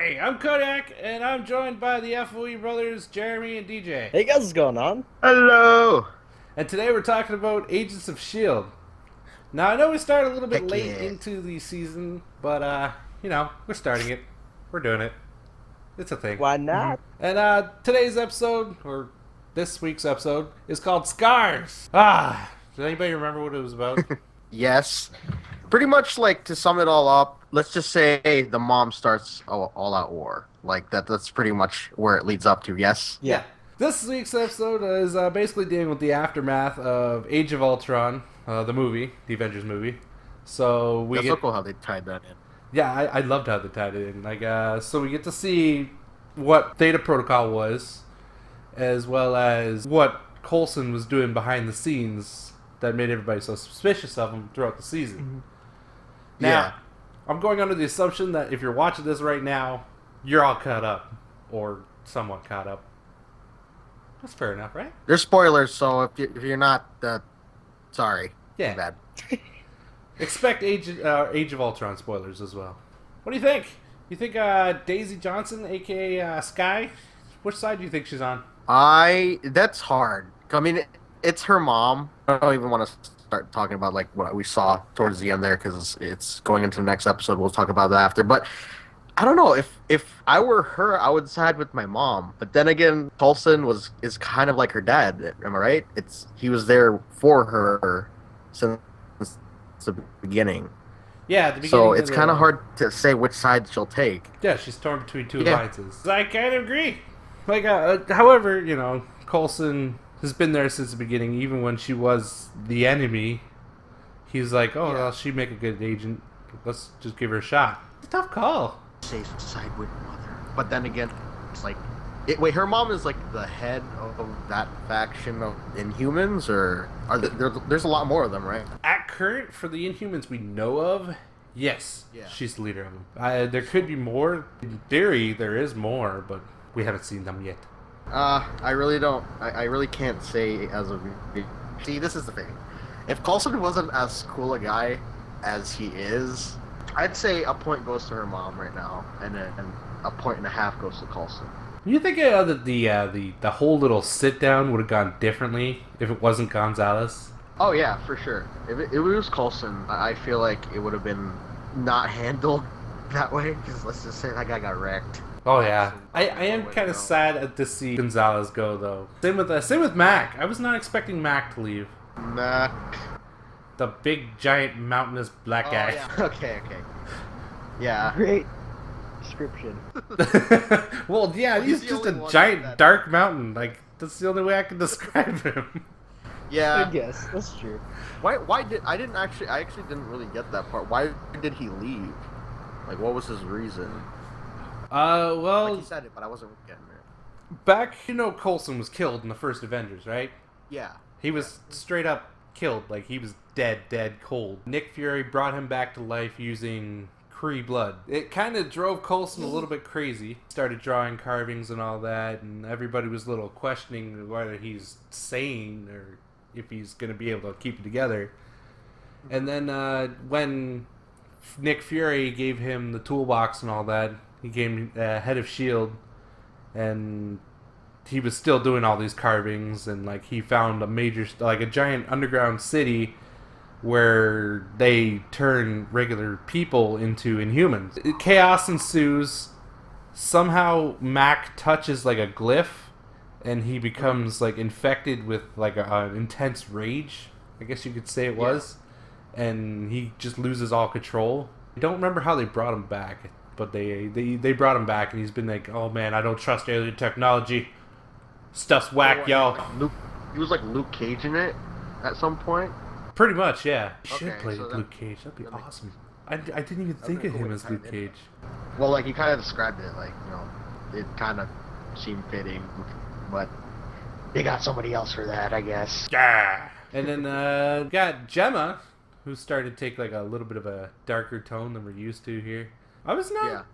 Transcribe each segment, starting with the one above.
Hi, I'm Kodak, and I'm joined by the FOE brothers, Jeremy and DJ. Hey guys, what's going on? Hello. And today we're talking about Agents of S.H.I.E.L.D. Now, I know we started a little bit Heck late yeah. into the season, but, we're starting it. We're doing it. It's a thing. Why not? And today's episode, or this week's episode, is called Scars. Does anybody remember what it was about? Yes. Pretty much like to sum it all up, let's just say the mom starts all out war. Like that's pretty much where it leads up to, yes? Yeah. This week's episode is basically dealing with the aftermath of Age of Ultron, the movie, the Avengers movie. So we That's get... so cool how they tied that in. Yeah, I loved how they tied it in. So we get to see what Theta Protocol was, as well as what Coulson was doing behind the scenes that made everybody so suspicious of him throughout the season. Mm-hmm. Now, Yeah. I'm going under the assumption that if you're watching this right now, you're all caught up, or somewhat caught up. That's fair enough, right? There's spoilers, so if you're not, sorry. Yeah. Bad. Expect Age of Ultron spoilers as well. What do you think? You think Daisy Johnson, aka Sky, which side do you think she's on? That's hard. I mean, it's her mom. I don't even want to start talking about like what we saw towards the end there because it's going into the next episode. We'll talk about that after. But I don't know if I were her, I would side with my mom. But then again, Coulson is kind of like her dad. Am I right? He was there for her since the beginning. Yeah, at the beginning. So it's kind of hard to say which side she'll take. Yeah, she's torn between two alliances. I kind of agree. However, Coulson has been there since the beginning, even when she was the enemy. He's like, well, she'd make a good agent. Let's just give her a shot. It's a tough call. Say side with mother. But then again, it's like... wait, her mom is like the head of that faction of Inhumans? Or there's a lot more of them, right? At current, for the Inhumans we know of, yes, she's the leader of them. There could be more. In theory, there is more, but we haven't seen them yet. I really don't. I really can't say as of... See, this is the thing. If Coulson wasn't as cool a guy as he is, I'd say a point goes to her mom right now, and then a point and a half goes to Coulson. You think that the whole little sit down would have gone differently if it wasn't Gonzalez? Oh yeah, for sure. If it was Coulson, I feel like it would have been not handled that way. Because let's just say that guy got wrecked. Oh yeah, I am kind of sad to see Gonzalez go though. Same with Mac. I was not expecting Mac to leave. Mac, the big giant mountainous black guy. Yeah. Okay. Yeah. Great description. Well, yeah, he's just a giant dark mountain. Like that's the only way I can describe him. Yeah. I guess that's true. Why did I actually didn't really get that part. Why did he leave? Like, what was his reason? Well, Like he said it, but I wasn't getting it. Back, Coulson was killed in the first Avengers, right? Yeah. He was straight up killed. Like, he was dead cold. Nick Fury brought him back to life using Kree blood. It kind of drove Coulson a little bit crazy. Started drawing carvings and all that, and everybody was a little questioning whether he's sane or if he's going to be able to keep it together. And then when Nick Fury gave him the toolbox and all that, he came head of S.H.I.E.L.D. and he was still doing all these carvings, and like he found a giant underground city where they turn regular people into Inhumans. Chaos ensues. Somehow Mac touches like a glyph, and he becomes like infected with like an intense rage. I guess you could say it was, and he just loses all control. I don't remember how they brought him back. But they brought him back, and he's been like, oh man, I don't trust alien technology. Stuff's whack, yo. He was like Luke Cage in it at some point. Pretty much, yeah. He should Okay, play so Luke Cage. That'd be awesome. I didn't even think of him as Luke Cage. Well, like, he kind of described it, like, it kind of seemed fitting, but they got somebody else for that, I guess. Yeah. And then got Gemma, who started to take like a little bit of a darker tone than we're used to here. I was not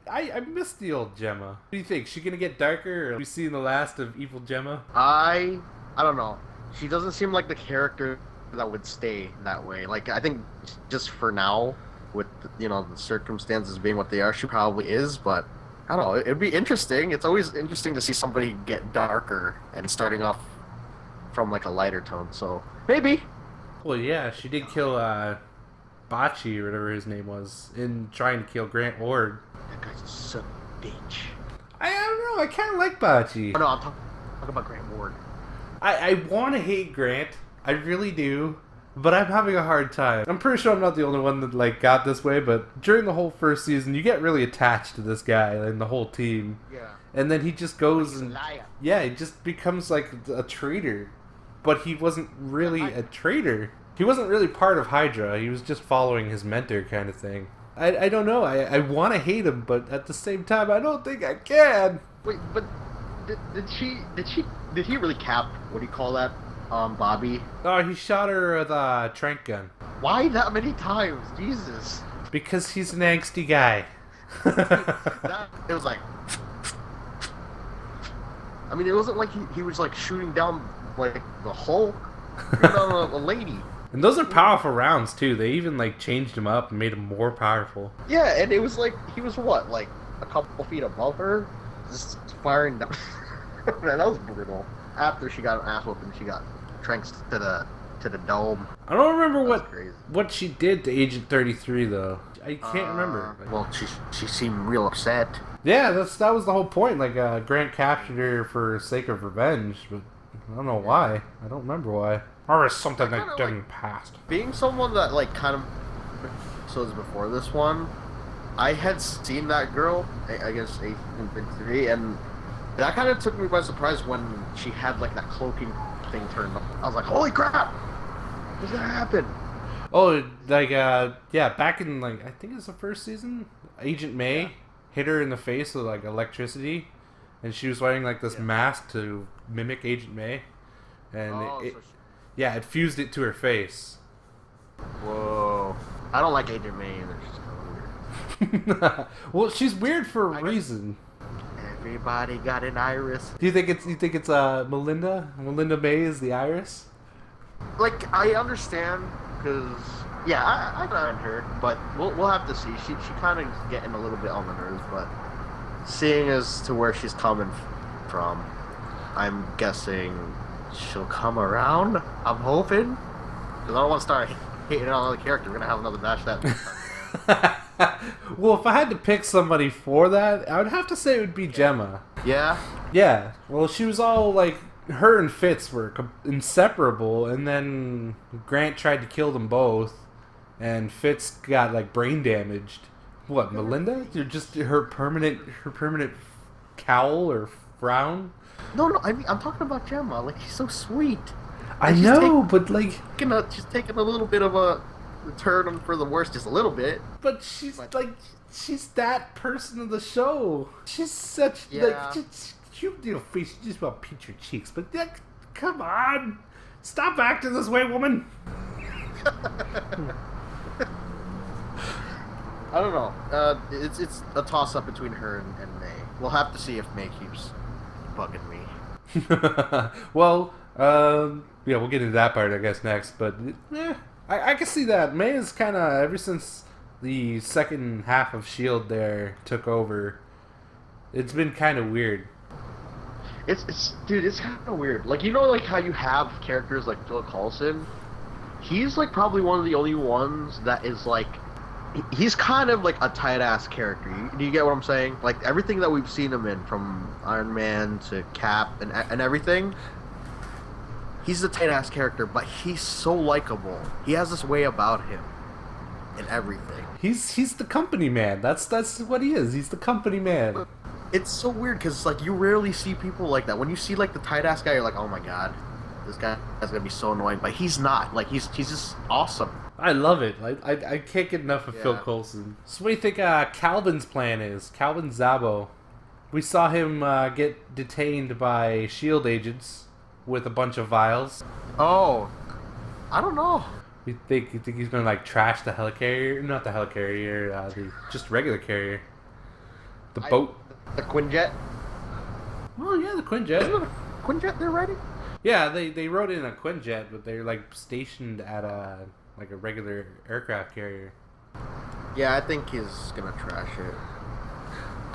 I missed the old Gemma. What do you think? She gonna get darker, or are we seeing the last of evil Gemma? I don't know. She doesn't seem like the character that would stay that way. Like, I think just for now, with the circumstances being what they are, she probably is. But I don't know. It'd be interesting. It's always interesting to see somebody get darker and starting off from like a lighter tone. So maybe. Well, yeah, she did kill Bocce or whatever his name was in trying to kill Grant Ward. That guy's a son of a bitch. I don't know. I kind of like Bocce. Oh, no, I'm talking about Grant Ward. I want to hate Grant. I really do. But I'm having a hard time. I'm pretty sure I'm not the only one that like got this way, but during the whole first season, you get really attached to this guy and the whole team. Yeah. And then he just goes and... liar. Yeah, he just becomes like a traitor. But he wasn't really a traitor. He wasn't really part of Hydra. He was just following his mentor kind of thing. I don't know. I want to hate him, but at the same time, I don't think I can. Wait, but did he really cap, what do you call that, Bobby? Oh, he shot her with a trank gun. Why that many times? Jesus. Because he's an angsty guy. It was like... I mean, it wasn't like he was like shooting down like the Hulk, shooting down a lady. And those are powerful rounds too. They even like changed him up and made him more powerful. Yeah, and it was like he was what, like a couple feet above her, just firing down. Man, that was brutal. After she got an ass whooping, she got tranks to the dome. I don't remember Crazy. what she did to Agent 33 though. I can't remember. Well, she seemed real upset. Yeah, that was the whole point. Like Grant captured her for sake of revenge, but I don't know why. I don't remember why. Or is something that didn't pass. Being someone that like kind of episodes before this one, I had seen that girl, I guess Agent 33, and that kind of took me by surprise when she had like that cloaking thing turned on. I was like, holy crap! What's gonna happen? Oh, like yeah, back in like I think it's the first season, Agent May hit her in the face with like electricity, and she was wearing like this mask to mimic Agent May, and it fused it to her face. Whoa! I don't like Agent May either. She's kind of weird. Well, she's weird for a reason. Everybody got an iris. Do you think it's Melinda? Melinda May is the iris? Like, I understand, because yeah, I find her, but we'll have to see. She kind of getting a little bit on the nerves, but seeing as to where she's coming from, I'm guessing she'll come around. I'm hoping, because I don't want to start hating on another character. We're gonna have another dash that. Well, if I had to pick somebody for that, I would have to say it would be Gemma. Yeah. Yeah. Well, she was all like, her and Fitz were inseparable, and then Grant tried to kill them both, and Fitz got like brain damaged. What, Melinda? You're just her permanent cowl or frown? No. I mean, I'm talking about Gemma. Like, she's so sweet. I know, but like, she's taking a little bit of a turn for the worse, just a little bit. But she's that person of the show. She's such like just cute little face. You just want to pinch your cheeks, but come on, stop acting this way, woman. I don't know. It's a toss up between her and May. We'll have to see if May keeps bugging me. Well, yeah, we'll get into that part, I guess, next. But yeah, I can see that. May is kind of, ever since the second half of S.H.I.E.L.D. there took over, it's been kind of weird. Dude, it's kind of weird. Like, you know, like how you have characters like Phil Coulson? He's like probably one of the only ones that is like, he's kind of like a tight-ass character. Do you get what I'm saying? Like, everything that we've seen him in, from Iron Man to Cap and everything, he's a tight-ass character, but he's so likable. He has this way about him and everything. He's the company man. That's what he is. He's the company man. It's so weird, because like, you rarely see people like that. When you see like the tight-ass guy, you're like, oh my god, this guy is gonna be so annoying. But he's not. Like, he's just awesome. I love it. I can't get enough of Phil Coulson. So what do you think Calvin's plan is? Calvin Zabo. We saw him get detained by S.H.I.E.L.D. agents with a bunch of vials. Oh, I don't know. You think he's gonna like trash the helicarrier? Not the helicarrier, the just regular carrier. The boat. The Quinjet. Well, yeah, the Quinjet. Isn't it a Quinjet they're riding? Yeah, they rode in a Quinjet, but they're like stationed at a regular aircraft carrier. Yeah, I think he's gonna trash it.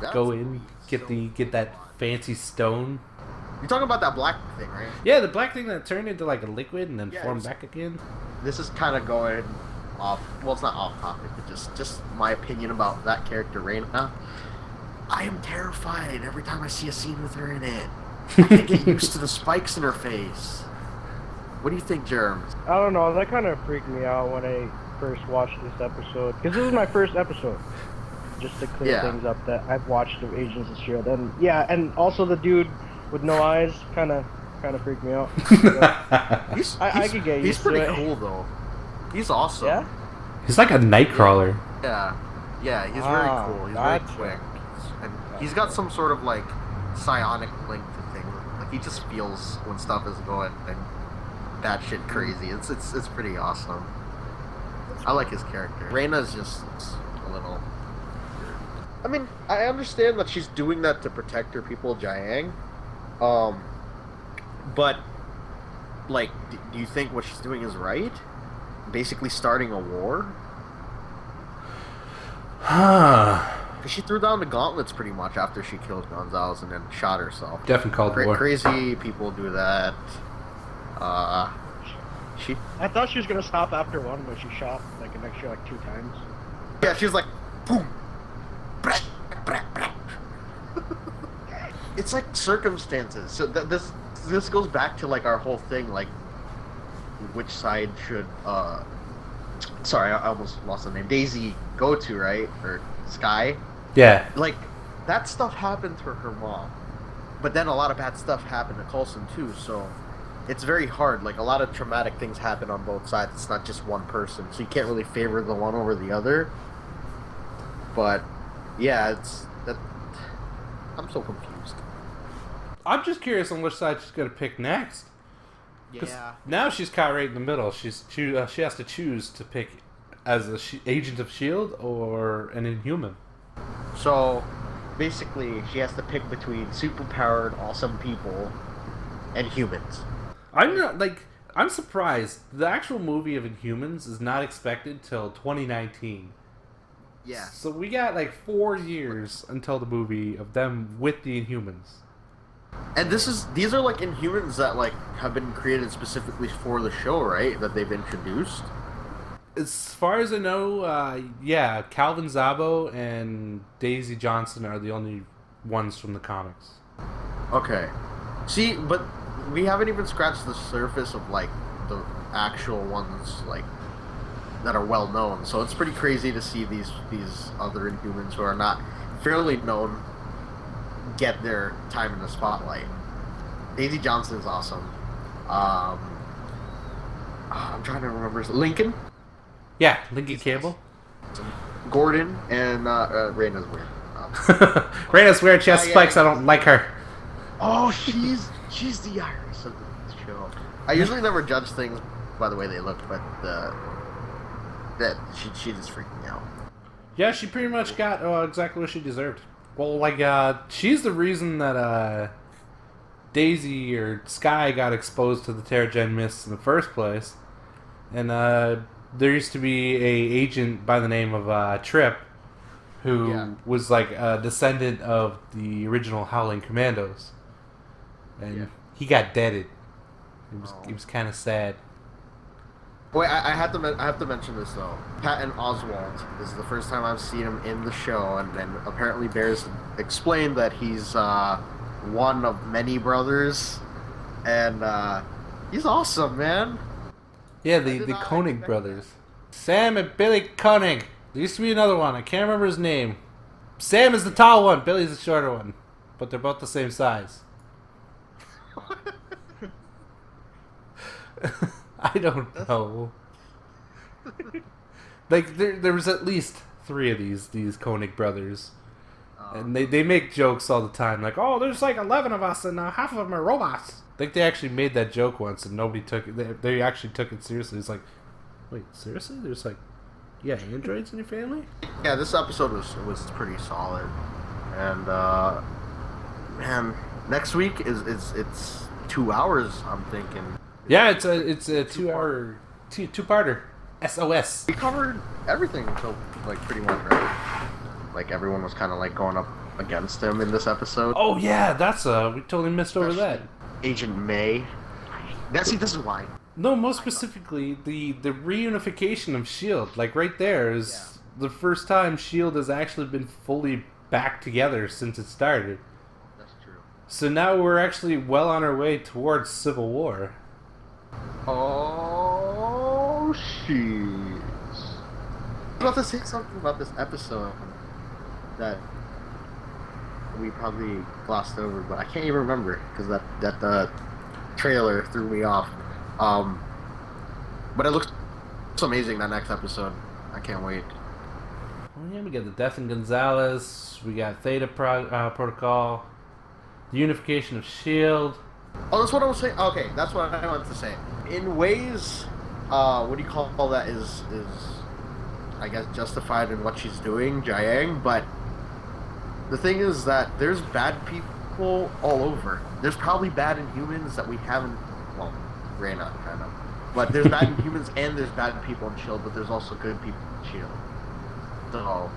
That's Go gonna in, be get so get that fun. fancy stone. You're talking about that black thing, right? Yeah, the black thing that turned into like a liquid and then Yeah, formed it's- back again. This is kind of going off. Well, it's not off topic, but just my opinion about that character, Reina. I am terrified every time I see a scene with her in it. I can't get used to the spikes in her face. What do you think, Germs? I don't know. That kind of freaked me out when I first watched this episode because this was my first episode. Just to clear Yeah. things up, that I've watched of Agents of S.H.I.E.L.D. and yeah, and also the dude with no eyes kind of freaked me out. So, I could get He's used to pretty it. cool though. He's awesome. Yeah. He's like a nightcrawler. Yeah, he's very cool. He's very gotcha. quick, and he's got some sort of like psionic link to things. Like he just feels when stuff is going and batshit crazy. It's pretty awesome. I like his character. Reina's just a little. I mean, I understand that she's doing that to protect her people, Jiang. But like, do you think what she's doing is right? Basically, starting a war. Because she threw down the gauntlets pretty much after she killed Gonzalez and then shot herself. Definitely called war. Crazy people do that. She. I thought she was gonna stop after one, but she shot like an extra like 2 times. Yeah, she was like, boom. Brak, brak, brak. It's like circumstances. So this goes back to like our whole thing, like which side should sorry, I almost lost the name. Daisy go to, right? Or Sky? Yeah. Like that stuff happened to her mom. But then a lot of bad stuff happened to Coulson too, so it's very hard. Like a lot of traumatic things happen on both sides. It's not just one person. So you can't really favor the one over the other. But yeah, it's that I'm so confused. I'm just curious on which side she's gonna pick next. 'Cause Yeah. now she's caught right in the middle. She has to choose to pick as a agent of S.H.I.E.L.D. or an Inhuman. So basically she has to pick between superpowered awesome people and humans. I'm surprised. The actual movie of Inhumans is not expected till 2019. Yeah. So we got like 4 years until the movie of them with the Inhumans. And these are like Inhumans that like have been created specifically for the show, right? That they've introduced. As far as I know, yeah, Calvin Zabo and Daisy Johnson are the only ones from the comics. Okay. See, but we haven't even scratched the surface of like the actual ones like that are well known. So it's pretty crazy to see these other Inhumans who are not fairly known get their time in the spotlight. Daisy Johnson is awesome. I'm trying to remember Lincoln, Yeah, Lincoln Campbell. Gordon, and Reina's weird. Raina's weird. She has yeah. spikes. I don't like her. Oh, she's the Iris of the show. I usually never judge things by the way they look, but that she just freaked me out. Yeah, she pretty much got exactly what she deserved. Well, like, she's the reason that Daisy or Sky got exposed to the Terrigen Mists in the first place. And there used to be a agent by the name of Trip, who was like a descendant of the original Howling Commandos, and he got deaded. It was kind of sad. Wait, I have to mention this though. Patton Oswalt is the first time I've seen him in the show, and then apparently Bears explained that he's one of many brothers, and he's awesome, man. Yeah, the Koenig brothers. Sam and Billy Koenig. There used to be another one. I can't remember his name. Sam is the tall one. Billy's the shorter one. But they're both the same size. I don't know. Like, there was at least 3 of these Koenig brothers. And they make jokes all the time. Like, oh, there's like 11 of us and half of them are robots. I think they actually made that joke once and nobody took it. They actually took it seriously. It's like, wait, seriously? There's like, yeah, androids in your family? Yeah, this episode was pretty solid, and man, next week it's 2 hours. I'm thinking. Yeah, it's a 2-hour two-parter. SOS. We covered everything, so like pretty much right. Like everyone was kind of like going up against him in this episode. Oh yeah, that's we totally missed over that. Agent May. This is why. No, most specifically the reunification of S.H.I.E.L.D. Like right there is the first time S.H.I.E.L.D. has actually been fully back together since it started. That's true. So now we're actually well on our way towards Civil War. Oh shit! I'm about to say something about this episode that we probably glossed over, but I can't even remember because that trailer threw me off. But it looks amazing, that next episode. I can't wait. Well, yeah, we got the Death in Gonzalez, we got Theta Protocol, the unification of S.H.I.E.L.D. Oh, that's what I was saying. Okay, that's what I wanted to say. In ways, what do you call that? Is I guess justified in what she's doing, Jiang. But the thing is that there's bad people all over. There's probably bad Inhumans that we haven't. Well, Reyna kind of. But there's bad Inhumans and there's bad people in S.H.I.E.L.D. But there's also good people in S.H.I.E.L.D. So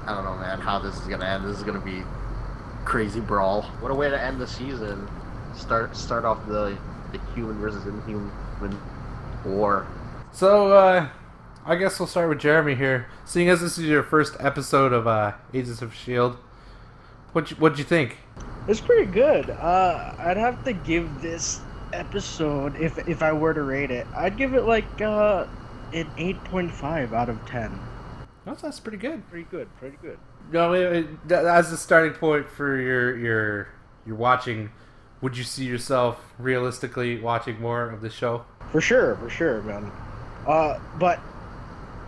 I don't know, man, how this is gonna end. This is gonna be crazy brawl. What a way to end the season. Start off the human versus inhuman war. So, I guess we'll start with Jeremy here. Seeing as this is your first episode of Agents of S.H.I.E.L.D., what'd you think? It's pretty good. I'd have to give this episode, if I were to rate it, I'd give it like an 8.5 out of 10. That's pretty good. Pretty good. No, as a starting point for your watching, would you see yourself realistically watching more of the show? For sure, man. But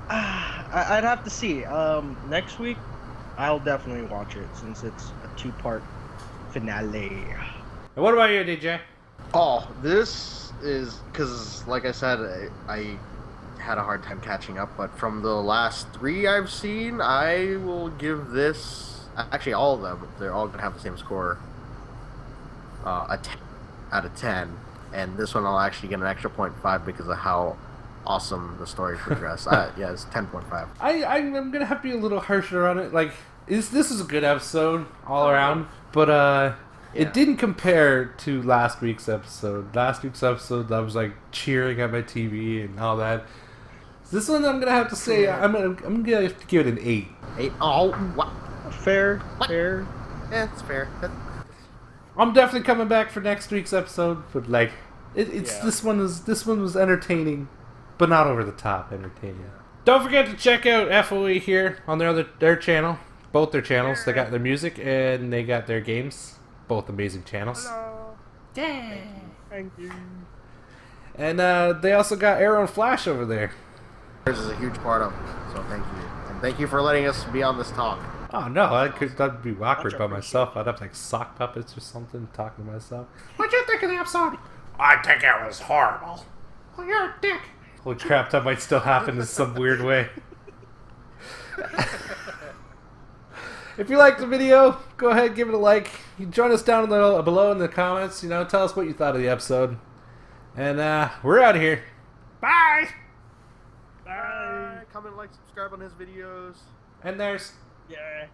I'd have to see. Next week, I'll definitely watch it since it's a 2-part finale. And what about you, DJ? Oh, this is because, like I said, I had a hard time catching up, but from the last 3 I've seen, I will give this, actually all of them, they're all going to have the same score, a 10 out of 10, and this one I'll actually get an extra 0.5 because of how awesome the story progressed. Yeah, it's 10.5. I'm going to have to be a little harsher on it. Like, this is a good episode all around, but it didn't compare to last week's episode. Last week's episode, I was like cheering at my TV and all that. This one, I'm gonna have to say, I'm gonna have to give it an 8. 8? Oh, what? Fair. Yeah, it's fair. I'm definitely coming back for next week's episode, but like, this one was entertaining, but not over the top entertaining. Yeah. Don't forget to check out FOE here on their channel, both their channels. They got their music and they got their games, both amazing channels. Hello. Dang. Thank you. And they also got Arrow and Flash over there. This is a huge part of it, so thank you. And thank you for letting us be on this talk. Oh no, that'd be awkward by myself. I'd have like sock puppets or something talking to myself. What'd you think of the episode? I think it was horrible. Well, you're a dick. Holy crap, that might still happen in some weird way. If you liked the video, go ahead, give it a like. You can join us down below in the comments. You know, tell us what you thought of the episode. And we're out of here. Bye. Bye. Comment, like, subscribe on his videos. And there's... Yeah.